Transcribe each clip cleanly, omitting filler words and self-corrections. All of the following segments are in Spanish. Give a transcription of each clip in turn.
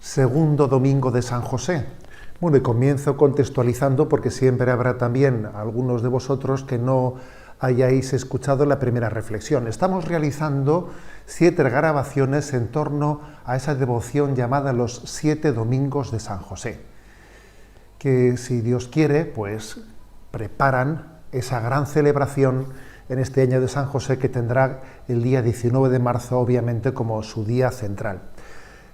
segundo domingo de San José. Bueno, y comienzo contextualizando porque siempre habrá también algunos de vosotros que no hayáis escuchado la primera reflexión. Estamos realizando 7 grabaciones en torno a esa devoción llamada los 7 domingos de San José, que si Dios quiere, pues preparan esa gran celebración en este año de San José que tendrá el día 19 de marzo, obviamente, como su día central.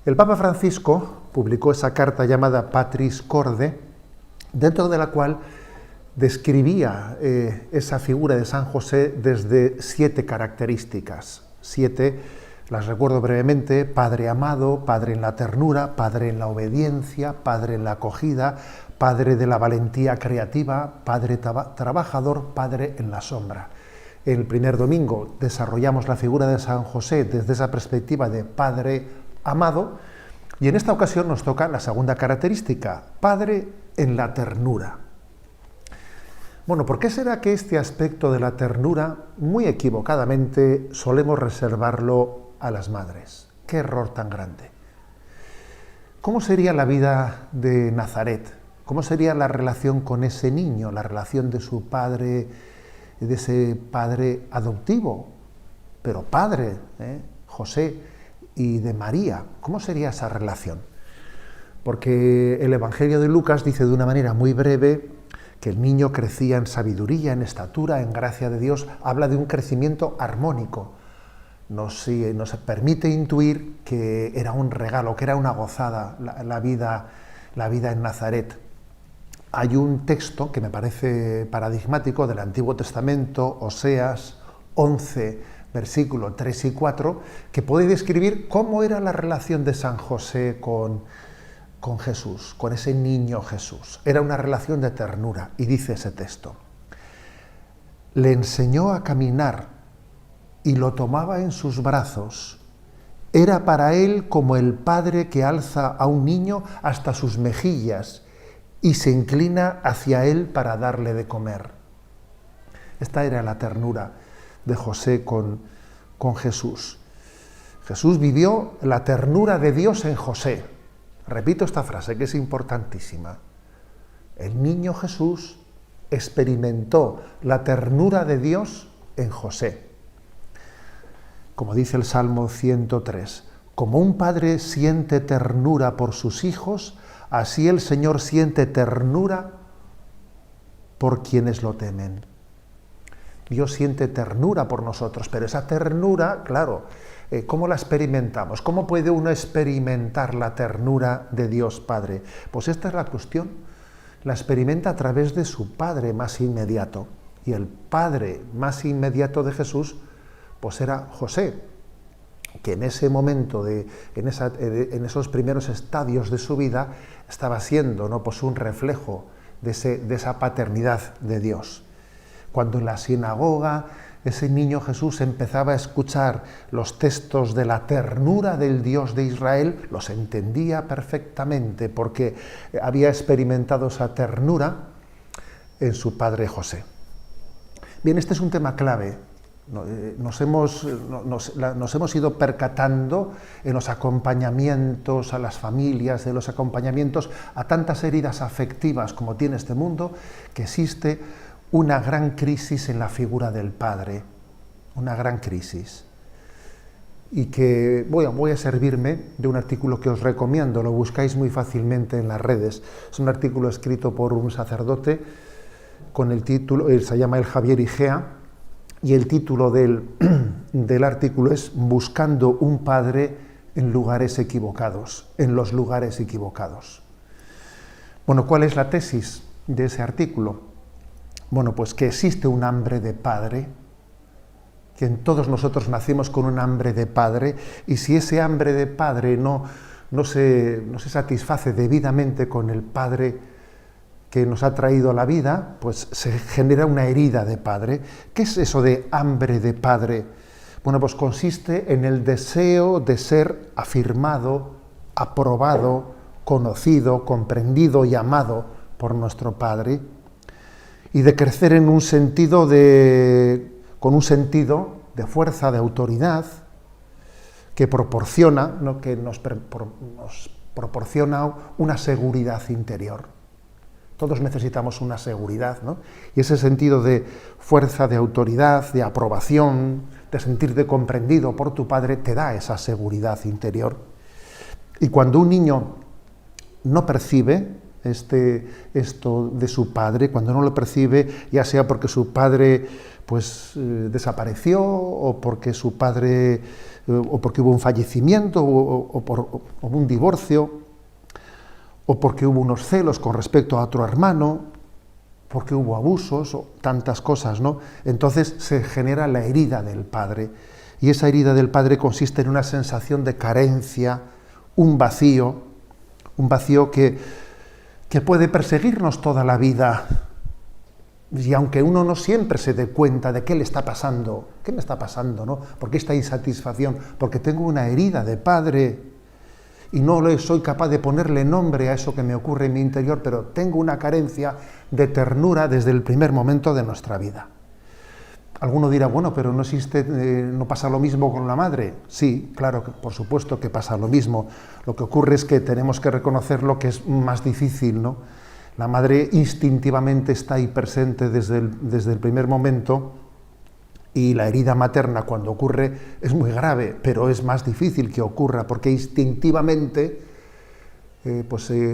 El Papa Francisco publicó esa carta llamada Patris Corde, dentro de la cual describía esa figura de San José desde 7 características. 7, las recuerdo brevemente: Padre amado, Padre en la ternura, Padre en la obediencia, Padre en la acogida, Padre de la valentía creativa, Padre trabajador, Padre en la sombra. El primer domingo desarrollamos la figura de San José desde esa perspectiva de Padre amado, y en esta ocasión nos toca la segunda característica, Padre en la ternura. Bueno, ¿por qué será que este aspecto de la ternura, muy equivocadamente, solemos reservarlo a las madres? ¡Qué error tan grande! ¿Cómo sería la vida de Nazaret? ¿Cómo sería la relación con ese niño, la relación de su padre, de ese padre adoptivo, pero padre, José, y de María? ¿Cómo sería esa relación? Porque el Evangelio de Lucas dice de una manera muy breve que el niño crecía en sabiduría, en estatura, en gracia de Dios. Habla de un crecimiento armónico. Nos permite intuir que era un regalo, que era una gozada la vida en Nazaret. Hay un texto que me parece paradigmático del Antiguo Testamento, Oseas 11, versículos 3 y 4, que puede describir cómo era la relación de San José con Jesús, con ese niño Jesús. Era una relación de ternura, y dice ese texto: le enseñó a caminar y lo tomaba en sus brazos. Era para él como el padre que alza a un niño hasta sus mejillas y se inclina hacia él para darle de comer. Esta era la ternura de José con Jesús. Jesús vivió la ternura de Dios en José. Repito esta frase que es importantísima. El niño Jesús experimentó la ternura de Dios en José. Como dice el Salmo 103, como un padre siente ternura por sus hijos, así el Señor siente ternura por quienes lo temen. Dios siente ternura por nosotros, pero esa ternura, claro, ¿cómo la experimentamos? ¿Cómo puede uno experimentar la ternura de Dios Padre? Pues esta es la cuestión. La experimenta a través de su Padre más inmediato. Y el Padre más inmediato de Jesús, pues era José, que en ese momento, en esos primeros estadios de su vida, estaba siendo, ¿no?, pues un reflejo de esa paternidad de Dios. Cuando en la sinagoga ese niño Jesús empezaba a escuchar los textos de la ternura del Dios de Israel, los entendía perfectamente porque había experimentado esa ternura en su padre José. Bien, este es un tema clave. Nos hemos ido percatando en los acompañamientos a las familias, de los acompañamientos a tantas heridas afectivas como tiene este mundo, que existe una gran crisis en la figura del padre, una gran crisis. Y que voy a servirme de un artículo que os recomiendo, lo buscáis muy fácilmente en las redes. Es un artículo escrito por un sacerdote con el título, se llama el Javier Igea, y el título del artículo es Buscando un padre en lugares equivocados, en los lugares equivocados. Bueno, ¿cuál es la tesis de ese artículo? Bueno, pues que existe un hambre de padre, que en todos nosotros nacimos con un hambre de padre, y si ese hambre de padre no se satisface debidamente con el padre que nos ha traído a la vida, pues se genera una herida de padre. ¿Qué es eso de hambre de padre? Bueno, pues consiste en el deseo de ser afirmado, aprobado, conocido, comprendido y amado por nuestro Padre, y de crecer en un sentido con un sentido de fuerza, de autoridad, que proporciona, ¿no?, que nos proporciona una seguridad interior. Todos necesitamos una seguridad, ¿no? Y ese sentido de fuerza, de autoridad, de aprobación, de sentirte comprendido por tu padre, te da esa seguridad interior. Y cuando un niño no percibe esto de su padre, cuando no lo percibe, ya sea porque su padre desapareció, o porque su padre, o porque hubo un fallecimiento, o por un divorcio, o porque hubo unos celos con respecto a otro hermano, porque hubo abusos, o tantas cosas, ¿no? Entonces se genera la herida del padre, y esa herida del padre consiste en una sensación de carencia, un vacío que puede perseguirnos toda la vida. Y aunque uno no siempre se dé cuenta de qué le está pasando, ¿qué me está pasando, no? ¿Por qué esta insatisfacción? Porque tengo una herida de padre y no soy capaz de ponerle nombre a eso que me ocurre en mi interior, pero tengo una carencia de ternura desde el primer momento de nuestra vida. Alguno dirá, bueno, pero no pasa lo mismo con la madre. Sí, claro, por supuesto que pasa lo mismo. Lo que ocurre es que tenemos que reconocer lo que es más difícil, ¿no? La madre instintivamente está ahí presente desde el primer momento, y la herida materna cuando ocurre es muy grave, pero es más difícil que ocurra porque instintivamente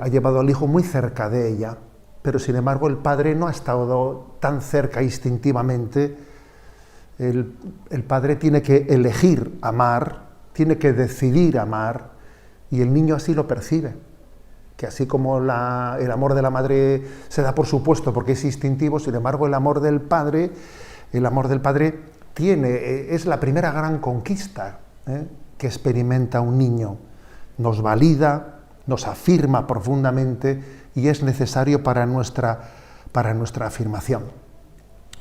ha llevado al hijo muy cerca de ella, pero sin embargo el padre no ha estado tan cerca instintivamente. El padre tiene que elegir amar, tiene que decidir amar, y el niño así lo percibe, que así como el amor de la madre se da por supuesto porque es instintivo, sin embargo el amor del padre es la primera gran conquista que experimenta un niño. Nos valida, nos afirma profundamente y es necesario para nuestra afirmación.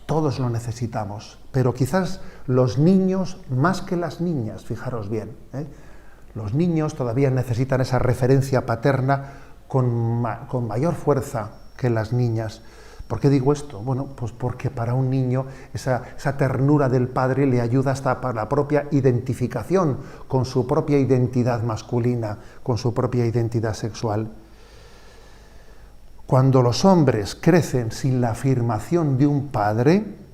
Todos lo necesitamos, pero quizás los niños más que las niñas, fijaros bien, los niños todavía necesitan esa referencia paterna con mayor fuerza que las niñas. ¿Por qué digo esto? Bueno, pues porque para un niño esa ternura del padre le ayuda hasta para la propia identificación con su propia identidad masculina, con su propia identidad sexual. Cuando los hombres crecen sin la afirmación de un padre,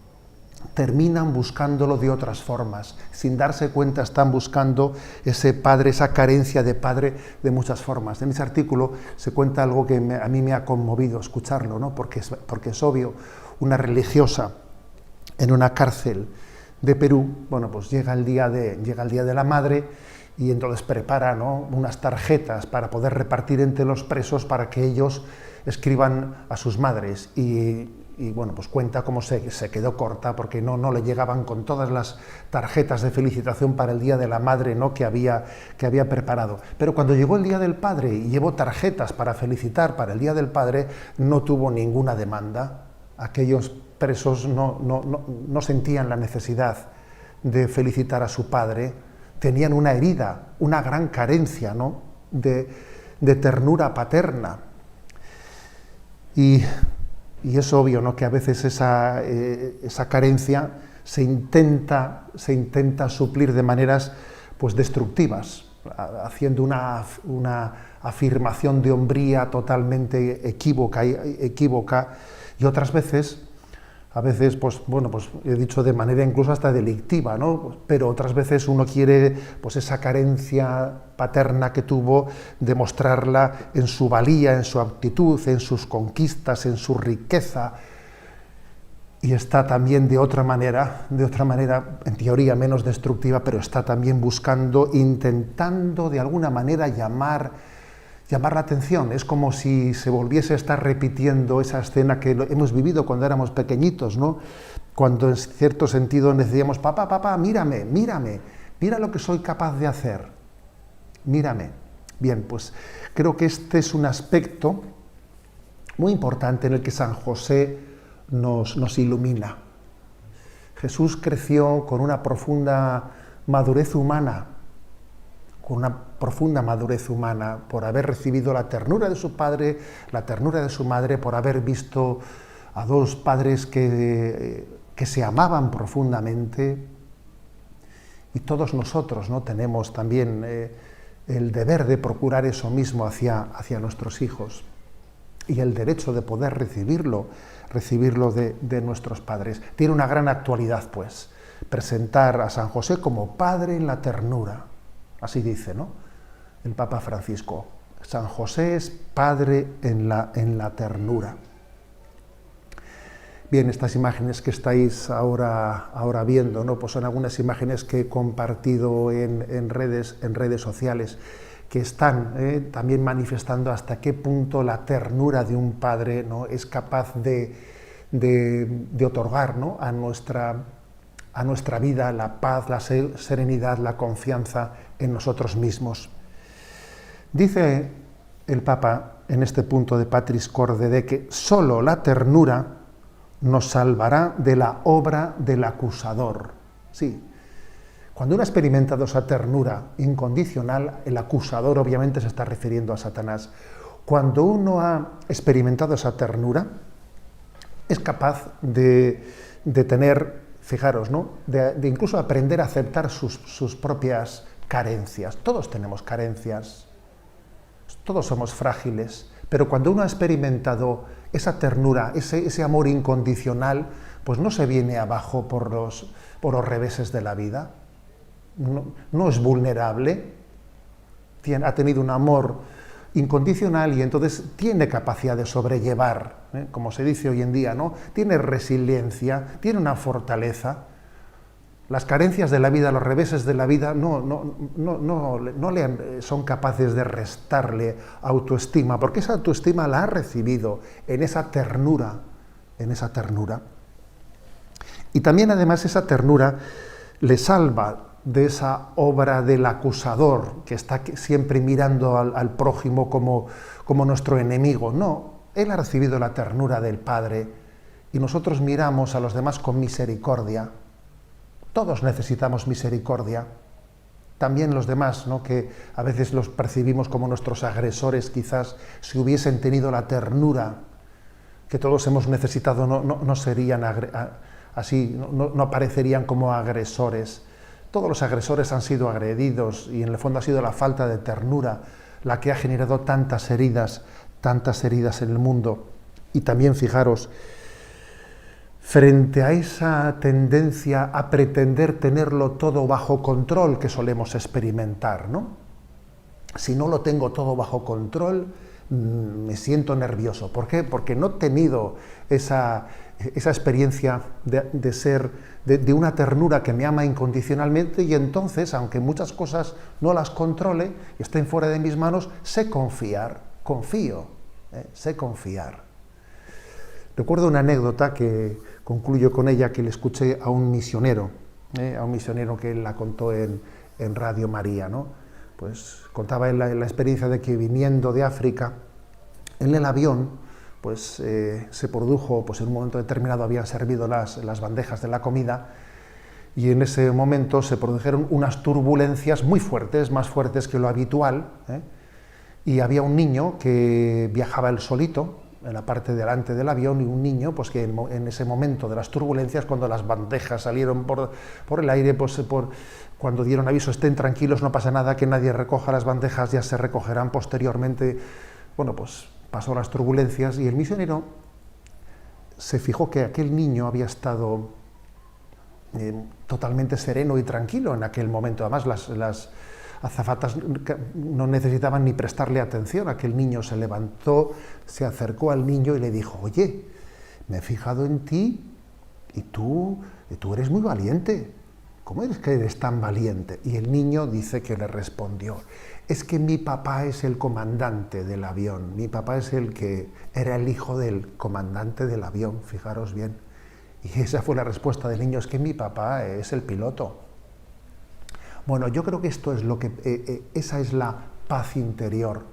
terminan buscándolo de otras formas. Sin darse cuenta están buscando ese padre, esa carencia de padre de muchas formas. En ese artículo se cuenta algo que a mí me ha conmovido escucharlo, ¿no? Porque es obvio. Una religiosa en una cárcel de Perú, bueno, pues llega el día de la madre, y entonces prepara, ¿no?, unas tarjetas para poder repartir entre los presos para que ellos escriban a sus madres, y bueno, pues cuenta cómo se quedó corta porque no le llegaban con todas las tarjetas de felicitación para el Día de la Madre, ¿no?, que había preparado. Pero cuando llegó el Día del Padre y llevó tarjetas para felicitar para el Día del Padre, no tuvo ninguna demanda. Aquellos presos no sentían la necesidad de felicitar a su padre, tenían una herida, una gran carencia, ¿no?, de ternura paterna. Y es obvio, ¿no?, que a veces esa carencia se intenta suplir de maneras pues destructivas, haciendo una afirmación de hombría totalmente equívoca, y otras veces, pues he dicho de manera incluso hasta delictiva, ¿no?, pero otras veces uno quiere pues esa carencia paterna que tuvo, demostrarla en su valía, en su aptitud, en sus conquistas, en su riqueza, y está también de otra manera, en teoría menos destructiva, pero está también intentando de alguna manera llamar la atención. Es como si se volviese a estar repitiendo esa escena que hemos vivido cuando éramos pequeñitos, ¿no?, cuando en cierto sentido decíamos, papá, mírame, mira lo que soy capaz de hacer, mírame. Bien, pues creo que este es un aspecto muy importante en el que San José nos ilumina. Jesús creció con una profunda madurez humana, por haber recibido la ternura de su padre, la ternura de su madre, por haber visto a dos padres que se amaban profundamente. Y todos nosotros, ¿no?, tenemos también el deber de procurar eso mismo hacia nuestros hijos y el derecho de poder recibirlo de nuestros padres. Tiene una gran actualidad, pues, presentar a San José como padre en la ternura. Así dice, ¿no?, el Papa Francisco. San José es padre en la ternura. Bien, estas imágenes que estáis ahora viendo, ¿no?, pues son algunas imágenes que he compartido en redes sociales, que están también manifestando hasta qué punto la ternura de un padre, ¿no?, es capaz de otorgar, ¿no?, a nuestra vida la paz, la serenidad, la confianza en nosotros mismos. Dice el Papa en este punto de Patris Corde que sólo la ternura nos salvará de la obra del acusador. Sí. Cuando uno ha experimentado esa ternura incondicional, el acusador obviamente se está refiriendo a Satanás. Cuando uno ha experimentado esa ternura, es capaz de tener, fijaros, ¿no?, de incluso aprender a aceptar sus propias carencias. Todos tenemos carencias, todos somos frágiles, pero cuando uno ha experimentado esa ternura, ese amor incondicional, pues no se viene abajo por los reveses de la vida. No es vulnerable, ha tenido un amor incondicional y entonces tiene capacidad de sobrellevar, como se dice hoy en día, ¿no?, tiene resiliencia, tiene una fortaleza. Las carencias de la vida, los reveses de la vida son capaces de restarle autoestima, porque esa autoestima la ha recibido en esa ternura. Y también además esa ternura le salva de esa obra del acusador, que está siempre mirando al prójimo como nuestro enemigo. No, él ha recibido la ternura del Padre y nosotros miramos a los demás con misericordia. Todos necesitamos misericordia. También los demás, ¿no?, que a veces los percibimos como nuestros agresores, quizás si hubiesen tenido la ternura que todos hemos necesitado, no serían así, no aparecerían como agresores. Todos los agresores han sido agredidos y en el fondo ha sido la falta de ternura la que ha generado tantas heridas en el mundo. Y también, fijaros, frente a esa tendencia a pretender tenerlo todo bajo control que solemos experimentar, ¿no? Si no lo tengo todo bajo control, me siento nervioso. ¿Por qué? Porque no he tenido esa experiencia de una ternura que me ama incondicionalmente y entonces, aunque muchas cosas no las controle y estén fuera de mis manos, sé confiar, sé confiar. Recuerdo una anécdota que concluyo con ella, que le escuché a un misionero que él la contó en Radio María, ¿no? Pues contaba él la experiencia de que viniendo de África, en el avión, pues se produjo, pues en un momento determinado habían servido las bandejas de la comida y en ese momento se produjeron unas turbulencias muy fuertes, más fuertes que lo habitual, y había un niño que viajaba él solito en la parte de delante del avión y un niño pues que en ese momento de las turbulencias, cuando las bandejas salieron por el aire, pues cuando dieron aviso, estén tranquilos, no pasa nada, que nadie recoja las bandejas, ya se recogerán posteriormente. Bueno, pues pasó las turbulencias y el misionero se fijó que aquel niño había estado totalmente sereno y tranquilo en aquel momento. Además, las azafatas no necesitaban ni prestarle atención. Aquel niño se levantó, se acercó al niño y le dijo: oye, me he fijado en ti y tú eres muy valiente. ¿Cómo es que eres tan valiente? Y el niño dice que le respondió: es que mi papá es el comandante del avión, mi papá es era el hijo del comandante del avión, fijaros bien. Y esa fue la respuesta del niño: es que mi papá es el piloto. Bueno, yo creo que esto es esa es la paz interior,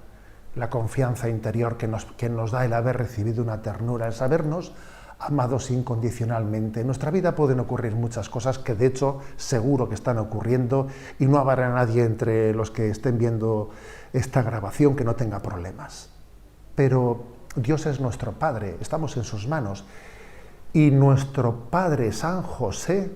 la confianza interior que nos da el haber recibido una ternura, el sabernos amados incondicionalmente. En nuestra vida pueden ocurrir muchas cosas que de hecho seguro que están ocurriendo y no habrá nadie entre los que estén viendo esta grabación que no tenga problemas. Pero Dios es nuestro Padre, estamos en sus manos y nuestro Padre San José,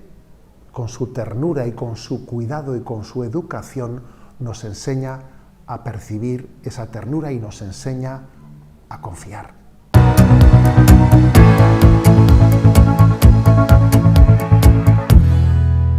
con su ternura y con su cuidado y con su educación, nos enseña a percibir esa ternura y nos enseña a confiar.